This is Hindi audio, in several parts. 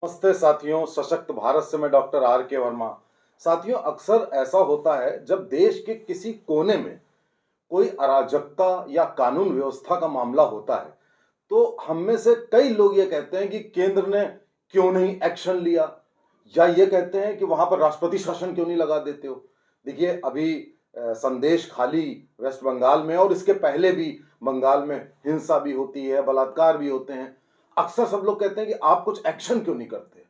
नमस्ते साथियों, सशक्त भारत से मैं डॉक्टर आर के वर्मा। साथियों, अक्सर ऐसा होता है जब देश के किसी कोने में कोई अराजकता या कानून व्यवस्था का मामला होता है, तो हम में से कई लोग ये कहते हैं कि केंद्र ने क्यों नहीं एक्शन लिया, या ये कहते हैं कि वहां पर राष्ट्रपति शासन क्यों नहीं लगा देते हो। देखिए, अभी संदेश खाली वेस्ट बंगाल में और इसके पहले भी बंगाल में हिंसा भी होती है, बलात्कार भी होते हैं। अक्सर सब लोग कहते हैं कि आप कुछ एक्शन क्यों नहीं करते,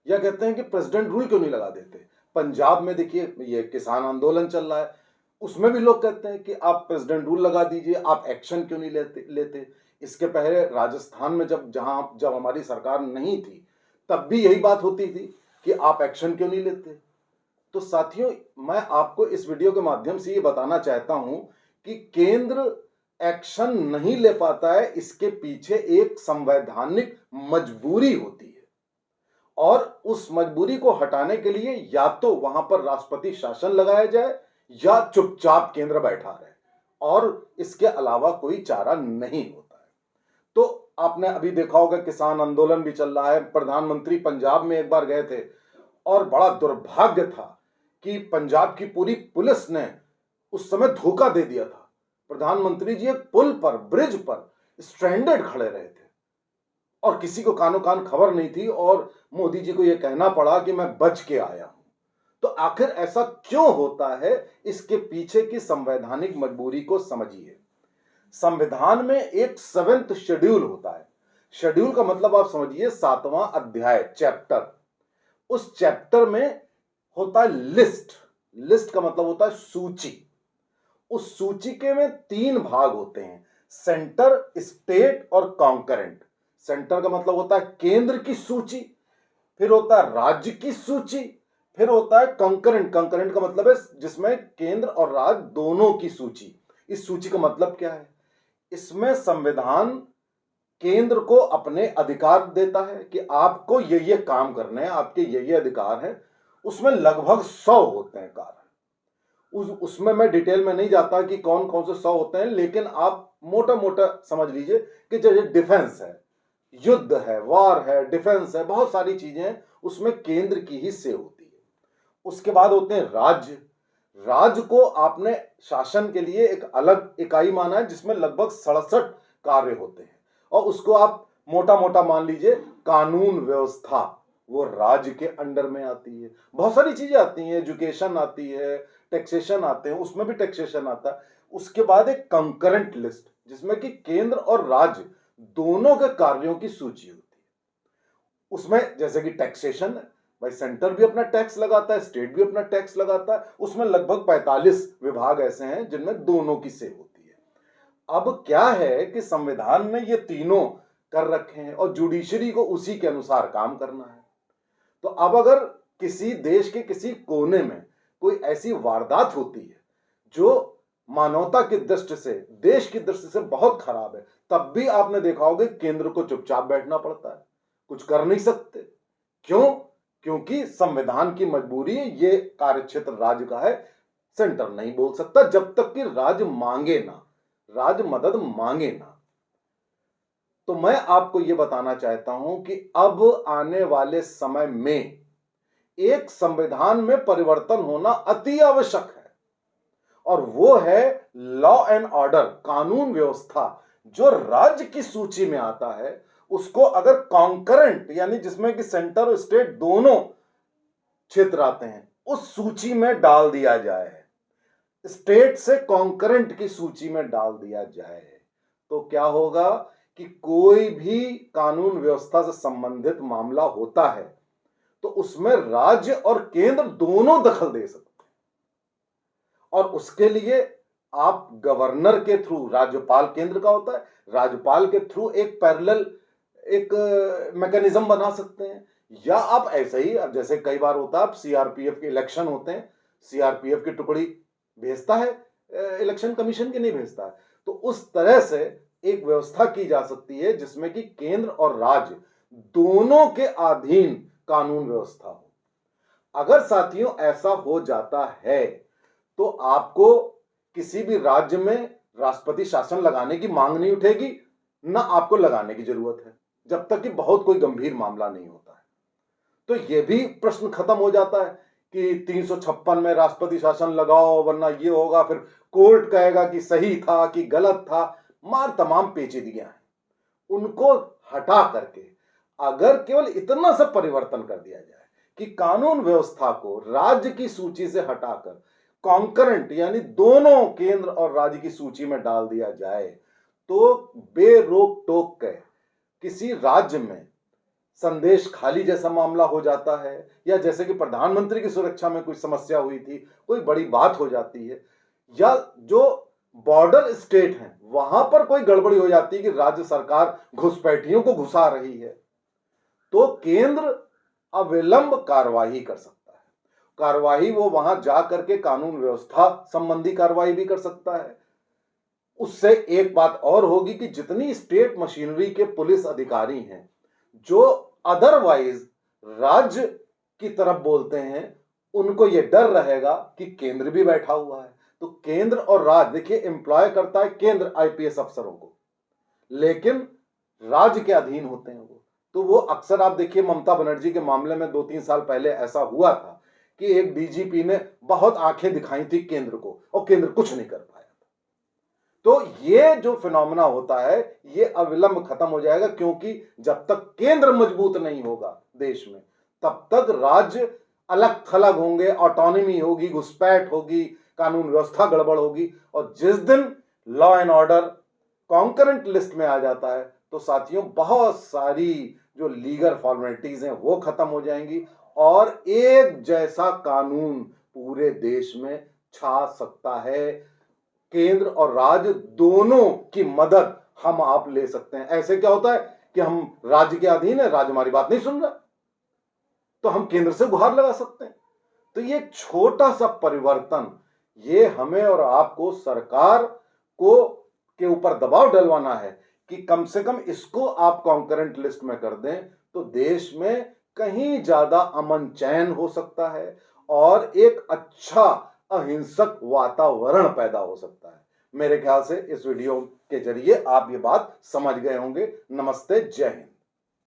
या कहते हैं कि प्रेसिडेंट रूल क्यों नहीं लगा देते। पंजाब में देखिए, ये किसान आंदोलन चल रहा है, उसमें भी लोग कहते हैं कि आप प्रेसिडेंट रूल लगा दीजिए, आप एक्शन क्यों नहीं लेते। इसके पहले राजस्थान में जब हमारी सरकार नहीं थी, तब भी यही बात होती थी कि आप एक्शन क्यों नहीं लेते। तो साथियों, मैं आपको इस वीडियो के माध्यम से ये बताना चाहता हूं कि केंद्र एक्शन नहीं ले पाता है, इसके पीछे एक संवैधानिक मजबूरी होती है, और उस मजबूरी को हटाने के लिए या तो वहां पर राष्ट्रपति शासन लगाया जाए या चुपचाप केंद्र बैठा रहे, और इसके अलावा कोई चारा नहीं होता है। तो आपने अभी देखा होगा, किसान आंदोलन भी चल रहा है। प्रधानमंत्री पंजाब में एक बार गए थे, और बड़ा दुर्भाग्य था कि पंजाब की पूरी पुलिस ने उस समय धोखा दे दिया था। प्रधानमंत्री जी एक पुल पर, ब्रिज पर स्ट्रैंडेड खड़े रहे थे, और किसी को कानो कान खबर नहीं थी, और मोदी जी को यह कहना पड़ा कि मैं बच के आया हूं। तो आखिर ऐसा क्यों होता है, इसके पीछे की संवैधानिक मजबूरी को समझिए। संविधान में एक 7th शेड्यूल होता है। शेड्यूल का मतलब आप समझिए 7वां अध्याय, चैप्टर। उस चैप्टर में होता है लिस्ट। लिस्ट का मतलब होता है सूची। उस सूची के में 3 भाग होते हैं: सेंटर, स्टेट और कॉन्करेंट। सेंटर का मतलब होता है केंद्र की सूची, फिर होता है राज्य की सूची, फिर होता है कंकरेंट। कंकरेंट का मतलब है जिसमें केंद्र और राज्य दोनों की सूची। इस सूची का मतलब क्या है? इसमें संविधान केंद्र को अपने अधिकार देता है कि आपको ये काम करने हैं, आपके ये अधिकार हैं। उसमें लगभग 100 होते हैं कार्य। उसमें मैं डिटेल में नहीं जाता कि कौन कौन से 100 होते हैं, लेकिन आप मोटा मोटा समझ लीजिए कि जैसे डिफेंस है, युद्ध है, वॉर है, डिफेंस है, बहुत सारी चीजें हैं, उसमें केंद्र की ही से होती है। उसके बाद होते हैं राज्य। राज्य को आपने शासन के लिए एक अलग इकाई माना है, जिसमें लगभग 67 कार्य होते हैं, और उसको आप मोटा मोटा मान लीजिए कानून व्यवस्था, वो राज्य के अंडर में आती है। बहुत सारी चीजें आती हैं, एजुकेशन आती है, टैक्सेशन आते हैं, उसमें भी टैक्सेशन आता है। उसके बाद एक कंकरेंट लिस्ट, जिसमें कि केंद्र और राज्य दोनों के कार्यों की सूची होती है। उसमें जैसे कि टैक्सेशन है, भाई सेंटर भी अपना टैक्स लगाता है, स्टेट भी अपना टैक्स लगाता है। उसमें लगभग 45 विभाग ऐसे हैं जिनमें दोनों की से होती है। अब क्या है कि संविधान ने ये तीनों कर रखे हैं, और जुडिशरी को उसी के अनुसार काम करना है। तो अब अगर किसी देश के किसी कोने में कोई ऐसी वारदात होती है जो मानवता की दृष्टि से, देश की दृष्टि से बहुत खराब है, तब भी आपने देखा होगा केंद्र को चुपचाप बैठना पड़ता है, कुछ कर नहीं सकते। क्यों? क्योंकि संविधान की मजबूरी है, ये कार्यक्षेत्र राज्य का है, सेंटर नहीं बोल सकता जब तक कि राज्य मांगे ना, राज्य मदद मांगे ना। तो मैं आपको यह बताना चाहता हूं कि अब आने वाले समय में एक संविधान में परिवर्तन होना अति आवश्यक है, और वो है लॉ एंड ऑर्डर, कानून व्यवस्था। जो राज्य की सूची में आता है, उसको अगर कॉन्करेंट, यानी जिसमें कि सेंटर और स्टेट दोनों क्षेत्र आते हैं, उस सूची में डाल दिया जाए, स्टेट से कॉन्करेंट की सूची में डाल दिया जाए, तो क्या होगा कि कोई भी कानून व्यवस्था से संबंधित मामला होता है तो उसमें राज्य और केंद्र दोनों दखल दे सकते हैं। और उसके लिए आप गवर्नर के थ्रू, राज्यपाल केंद्र का होता है, राज्यपाल के थ्रू एक पैरेलल एक मैकेनिज्म बना सकते हैं। या आप ऐसे ही, अब जैसे कई बार होता है, आप सीआरपीएफ के इलेक्शन होते हैं, सीआरपीएफ की टुकड़ी भेजता है, इलेक्शन कमीशन की नहीं भेजता है। तो उस तरह से एक व्यवस्था की जा सकती है जिसमें कि केंद्र और राज्य दोनों के अधीन कानून व्यवस्था हो। अगर साथियों ऐसा हो जाता है, तो आपको किसी भी राज्य में राष्ट्रपति शासन लगाने की मांग नहीं उठेगी, ना आपको लगाने की जरूरत है, जब तक कि बहुत कोई गंभीर मामला नहीं होता है। तो ये भी प्रश्न खत्म हो जाता है कि 356 में राष्ट्रपति शासन लगाओ वरना ये होगा, फिर कोर्ट कहेगा कि सही था कि गलत था। मार तमाम पेचीदगियां हैं, उनको हटा करके अगर केवल इतना सा परिवर्तन कर दिया जाए कि कानून व्यवस्था को राज्य की सूची से हटाकर कॉन्करेंट यानी दोनों केंद्र और राज्य की सूची में डाल दिया जाए, तो बेरोक टोक के किसी राज्य में संदेश खाली जैसा मामला हो जाता है, या जैसे कि प्रधानमंत्री की सुरक्षा में कोई समस्या हुई थी, कोई बड़ी बात हो जाती है, या जो बॉर्डर स्टेट हैं वहां पर कोई गड़बड़ी हो जाती है कि राज्य सरकार घुसपैठियों को घुसा रही है, तो केंद्र अविलंब कार्रवाई कर सकता है। कार्रवाई वो वहां जा करके कानून व्यवस्था संबंधी कार्रवाई भी कर सकता है। उससे एक बात और होगी कि जितनी स्टेट मशीनरी के पुलिस अधिकारी हैं जो अदरवाइज राज्य की तरफ बोलते हैं, उनको यह डर रहेगा कि केंद्र भी बैठा हुआ है। तो केंद्र और राज्य, देखिए एम्प्लॉय करता है केंद्र आईपीएस अफसरों को, लेकिन राज्य के अधीन होते हैं वो। तो वो अक्सर आप देखिए ममता बनर्जी के मामले में 2-3 साल पहले ऐसा हुआ था कि एक डीजीपी ने बहुत आंखें दिखाई थी केंद्र को और केंद्र कुछ नहीं कर पाया। तो ये जो फिनोमेना होता है ये अविलंब खत्म हो जाएगा, क्योंकि जब तक केंद्र मजबूत नहीं होगा देश में, तब तक राज्य अलग थलग होंगे, ऑटोनॉमी होगी, घुसपैठ होगी, कानून व्यवस्था गड़बड़ होगी। और जिस दिन law and order concurrent list में आ जाता है तो साथियों बहुत सारी जो लीगल फॉर्मेलिटीज हैं वो खत्म हो जाएंगी और एक जैसा कानून पूरे देश में छा सकता है। केंद्र और राज्य दोनों की मदद हम आप ले सकते हैं। ऐसे क्या होता है कि हम राज्य के अधीन है, राज्य हमारी बात नहीं सुन रहा, तो हम केंद्र से गुहार लगा सकते हैं। तो ये छोटा सा परिवर्तन, ये हमें और आपको सरकार को के ऊपर दबाव डलवाना है कि कम से कम इसको आप कॉन्करेंट लिस्ट में कर दें, तो देश में कहीं ज्यादा अमन चैन हो सकता है और एक अच्छा अहिंसक वातावरण पैदा हो सकता है। मेरे ख्याल से इस वीडियो के जरिए आप ये बात समझ गए होंगे। नमस्ते, जय हिंद।